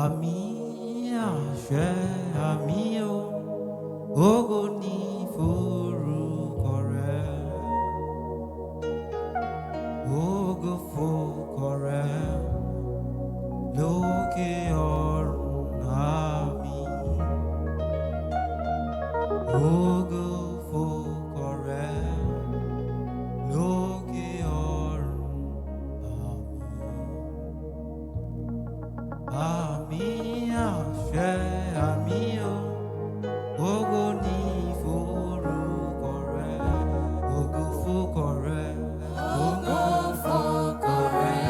Àmì àṣẹ àmì o, ògo ni forúkọ rẹ. Ògo forúkọ rẹ lókè ọ̀run. Àmín. Ògo forúkọ rẹ lókè ọ̀run. Àmín àṣẹ àmì o, ògo ni forúkọ rẹ. Ògo forúkọ rẹ. Ògo forúkọ rẹ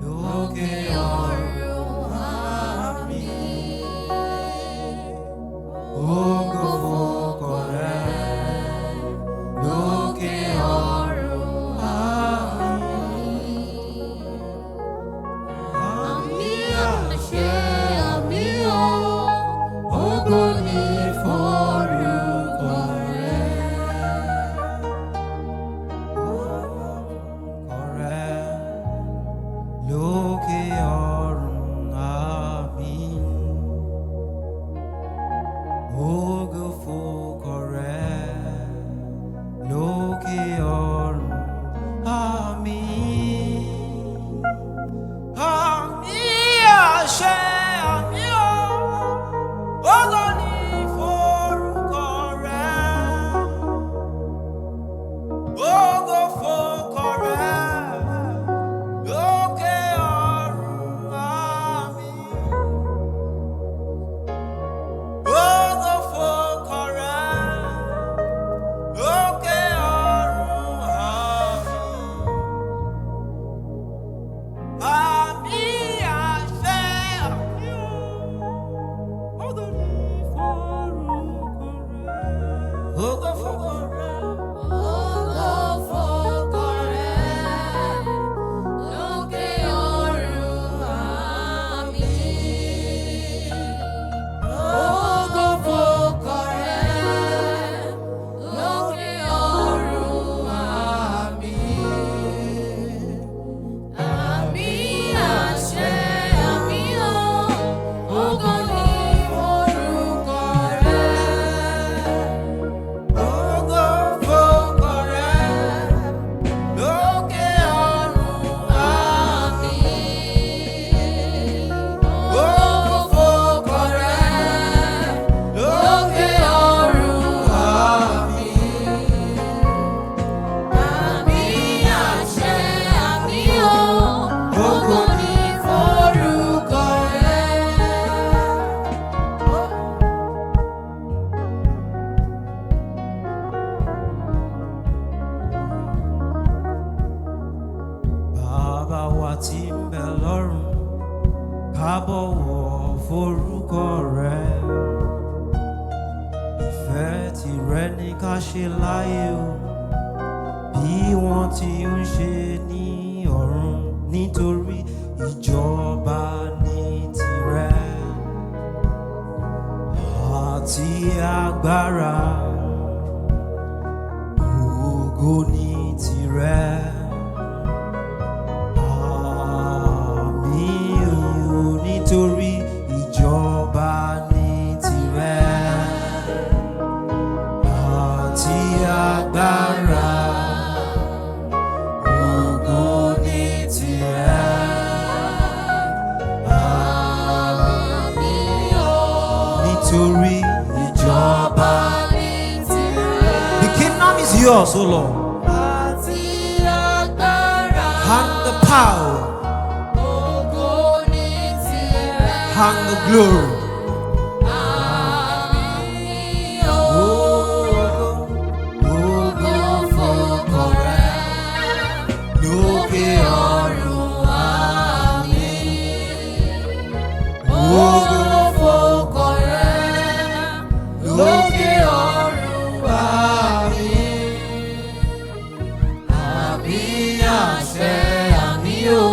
lókè ọ̀run. Àmín. Ògo forúkọ rẹ lókè ọ̀run. Àmín. Àṣẹ àmì o, ògo ni forúkọ rẹ. Forúkọ rẹ lókè ọ̀run. Àmín. Ògo forúkọ rẹ lókè ọ̀run. Àmín. Àmín àṣẹ àmì o, ògo ni forúkọ rẹ. Ògo forúkọ rẹ lókè ọ̀run. Àmín. Ògo forúkọ rẹ lókè ọ̀run. Àmín. Àmín àṣẹ àmì o, ògo ni forúkọ rẹ. Ògo forúkọ rẹ. Ògo forúkọ rẹ lókè ọ̀run. Àmín. Ògo forúkọ rẹ lókè ọ̀run. Àmín. Àmín àṣẹ àmì o, ògo ni forúkọ rẹ. Ògo forúkọ rẹ lókè ọ̀run. Àmín. Ògo forúkọ rẹ lókè ọ̀run. Àmín àṣẹ àmì o, ògo ni forúkọ rẹ. Bàbá wa tí ń bẹ lọ́run, ká bọ̀wọ̀ forúkọ rẹ. Ìfẹ́ tìrẹ ni ká ṣe láyé o, bí wọ́n ti ń ṣe ní ọ̀run, nítorí ìjọba ní tìrẹ àti agbára. Ògo ní tìrẹ. Àmín o, nítorí ìjọba ní tìrẹ àti agbára. Ògo ní tìrẹ. Àmín o, Nítorí ìjọba. ní tìrẹ The kingdom is yours, O Lord, àti agbára. and the power Ògo ní tìrẹ. and the glory. Àmín o, Ògo forúkọ rẹ lókè ọ̀run. Àmín. Ògo Forúkọ rẹ lókè ọ̀run. Àmín àṣẹ àmì o,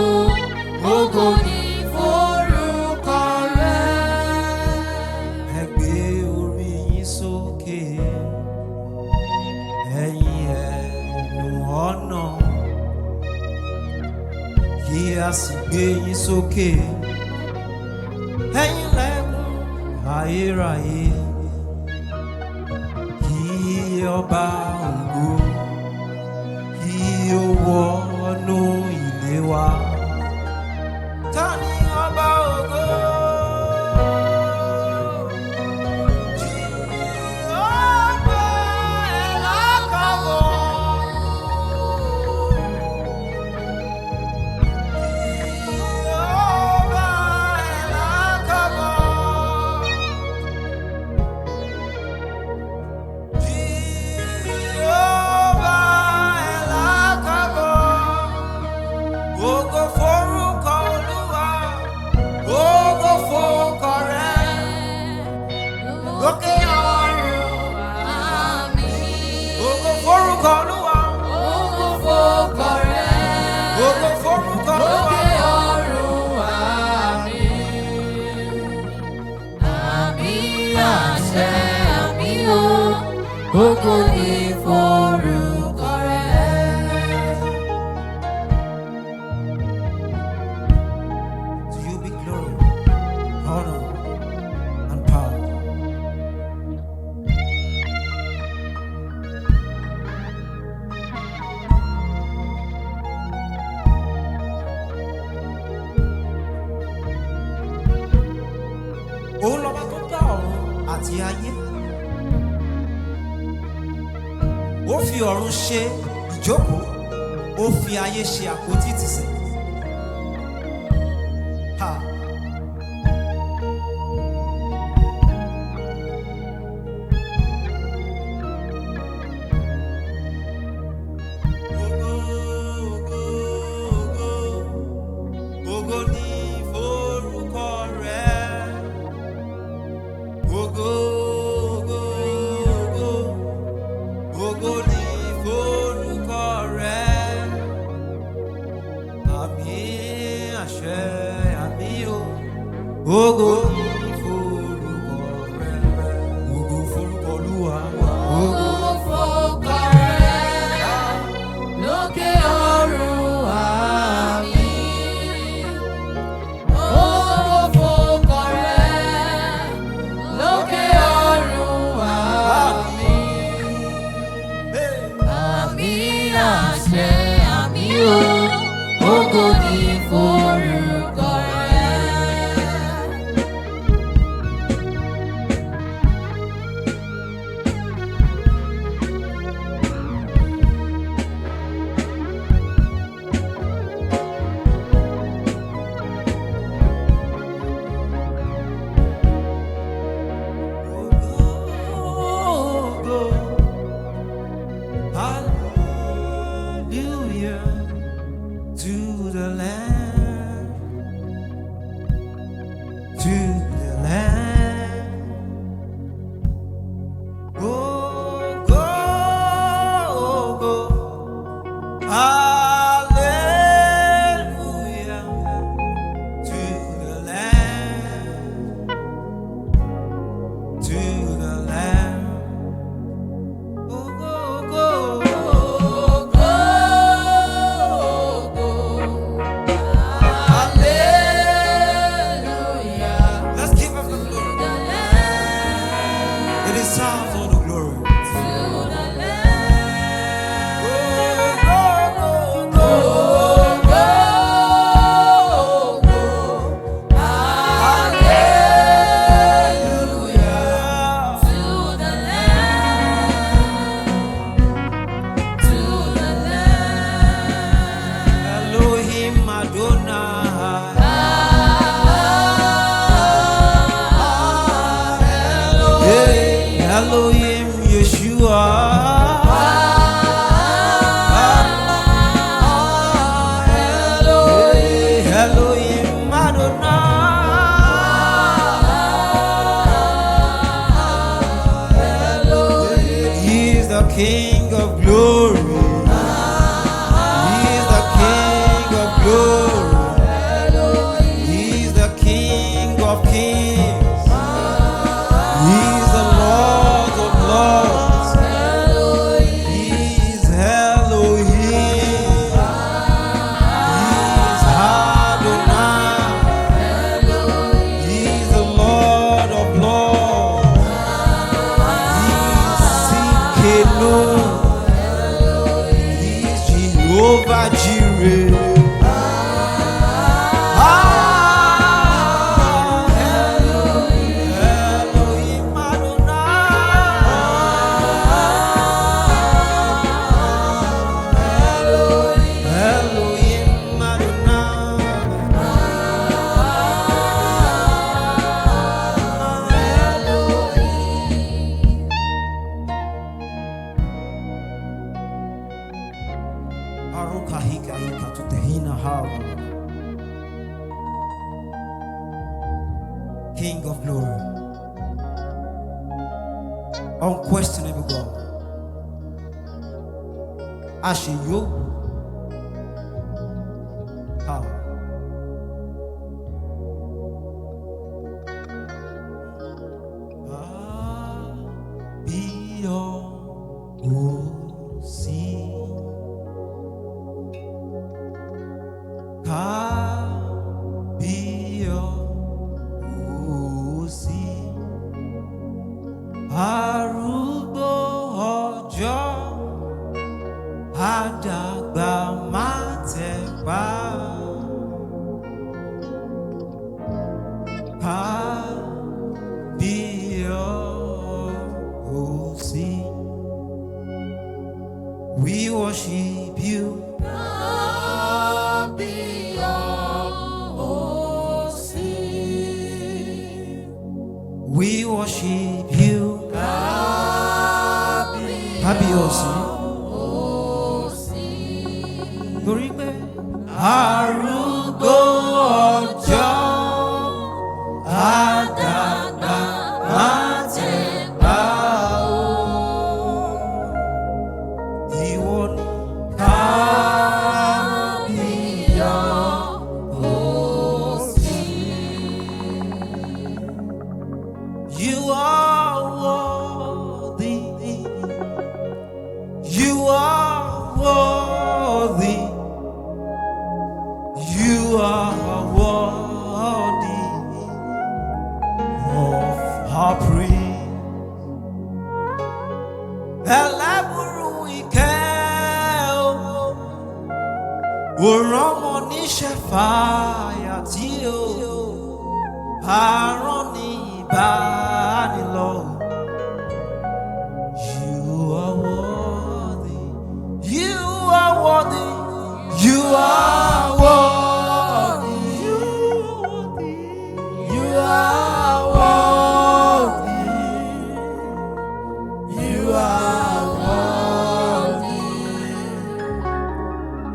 Ògo ni forúkọ rẹ. ẹ gbé orí yín sókè, ẹ̀yin ẹnu ọ̀nà, kí a sì gbé yín sókè ayérayé, kí ọba ògo kí ó wọnú ilé wa. Ta ni ọba ògo? Jehovah El-Hakkavod. Jehovah El-Hakkavod. Jehovah El-Hakkavod. Ògo forúkọ Olúwa, ògo fórúkọ rẹ̀, lókè ọ̀run. Ògo forúkọ Olúwa, Ògo fórúkọ rẹ̀, ògo forúkọ lókè Olúwa. ọ̀run. Àmín, àṣẹ, àmín o, ògo ni forúkọ rẹ̀. To you be glory, honor, and power. Òun lọ́ba tó dá ọ̀run àti ayé. Ó fi ọ̀run ṣe ìjókòó, ó fi ayé ṣe àpótí ìtìsẹ̀. Ha! Ògo ni forúkọ rẹ̀. Ògo, ògo, ògo. Ògo ni forúkọ rẹ̀. Àmín, àṣẹ, àmín o. Ògo ni forúkọ rẹ̀. Ògo forúkọ Olúwa. Ògo. Ògo fórúkọ rẹ̀, lókè ọ̀run. Àmín. Ògo fórúkọ rẹ̀, lókè ọ̀run. Àmín. Hey. Àmín, àṣẹ, àmín o, ògo ni forúkọ rẹ̀. Ògo, hallelujah to the Lamb, to the Lamb. Ògo, ògo, hallelujah to the Lamb, to the Lamb. Ògo, ògo, Ògo, ògo, hallelujah let's give him the glory. to the Lamb, It deserves all the glory. to the Lamb. Ògo, ògo, Ògo, ògo, hallelujah to the Lamb, to the Lamb. Elohim Adonai. Hey, Elohim Yeshua. Hey, Elohim Adonai. He is the King of glory. He is the King of glory. He is the King of kings. He is the Lord of lords. He is Elohim. He is Adonai. King of glory, unquestionable God. Àṣeyọrí. Ah. Bí ọ ò sí, ká bí ọ ò sí, arúgbó ọjọ́, àdàgbà má tẹ̀pá. Ká bí ọ ò sí. We worship you. We worship you. Kábíyèsí. Torí pé arúgbó ọjọ́, àdàgbà má tẹ̀pá o. Ìwọ ni kábíyèsí. You are worthy. You are worthy. You are worthy of our praise. Ẹlẹ́bùrú ìkẹ́ o, òrán ọmọ níṣẹ́ fàyà tí o, àrán ní ìbánilọ. You are worthy. You are worthy. You are worthy. You are worthy. You are worthy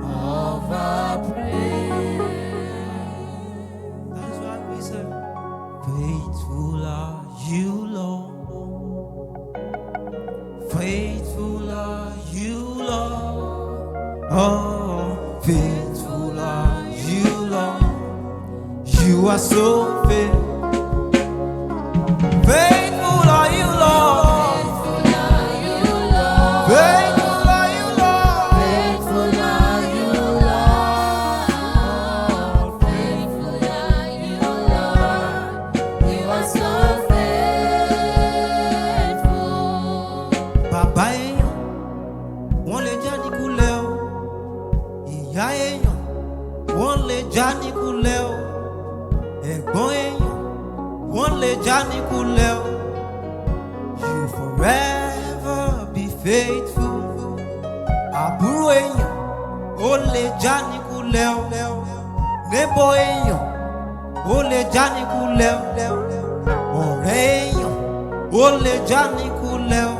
of our praise. That's why we say, faithful are you, Lord. Faithful are you, Lord. Oh, faithful are you, Lord. You are so faithful. Faithful are you, Lord. Faithful are you, Lord. Faithful are you, Lord. Faithful are you, Lord. You are so faithful. Bàbá èèyàn, wọ́n lè já ní kulẹ̀ o. Ìyá èèyàn, wọ́n lè já ní kulẹ̀ o. Ẹ̀gbọ́n èèyàn, wọ́n lè já ní kulẹ̀ o. You forever be faithful. Àbúrò èèyàn, ó lè já ní kulẹ̀ o. Neighbor èèyàn, ó lè já ní kulẹ̀ o. Ọ̀rẹ́ èèyàn, ó lè já ní kulẹ̀ o.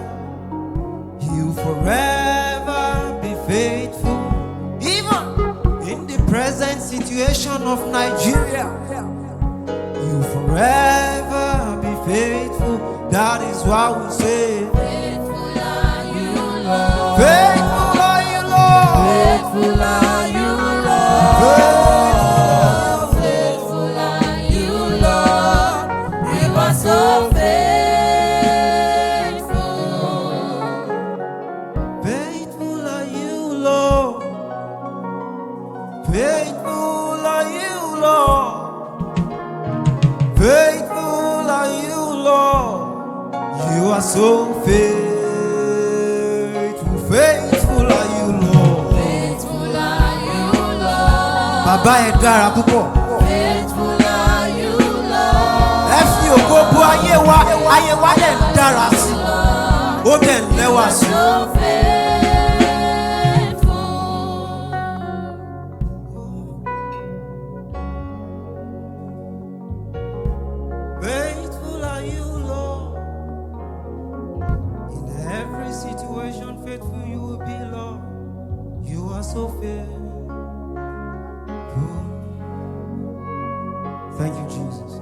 You forever be faithful. Even in the present situation of Nigeria, you forever be faithful. That is why we say, Faithful are you, Lord. faithful are you, Lord. Faithful are you, Lord. Faithful are you, Lord. You are so faithful. Faithful are you, Lord. Faithful are you, Lord. Faithful are you, Lord. You are so faithful. Faithful are you, Lord. Faithful are you, Lord. Bàbá ẹ dára púpọ̀. Faithful are you, Lord. Ẹ fi ògo bo ayé wa dẹ̀ ń dára sí. Ó dẹ̀ ń lẹ́wà sí. So faithful. Faithful are you, Lord. In every situation, faithful you will be, Lord. You are so faithful. Thank you, Jesus.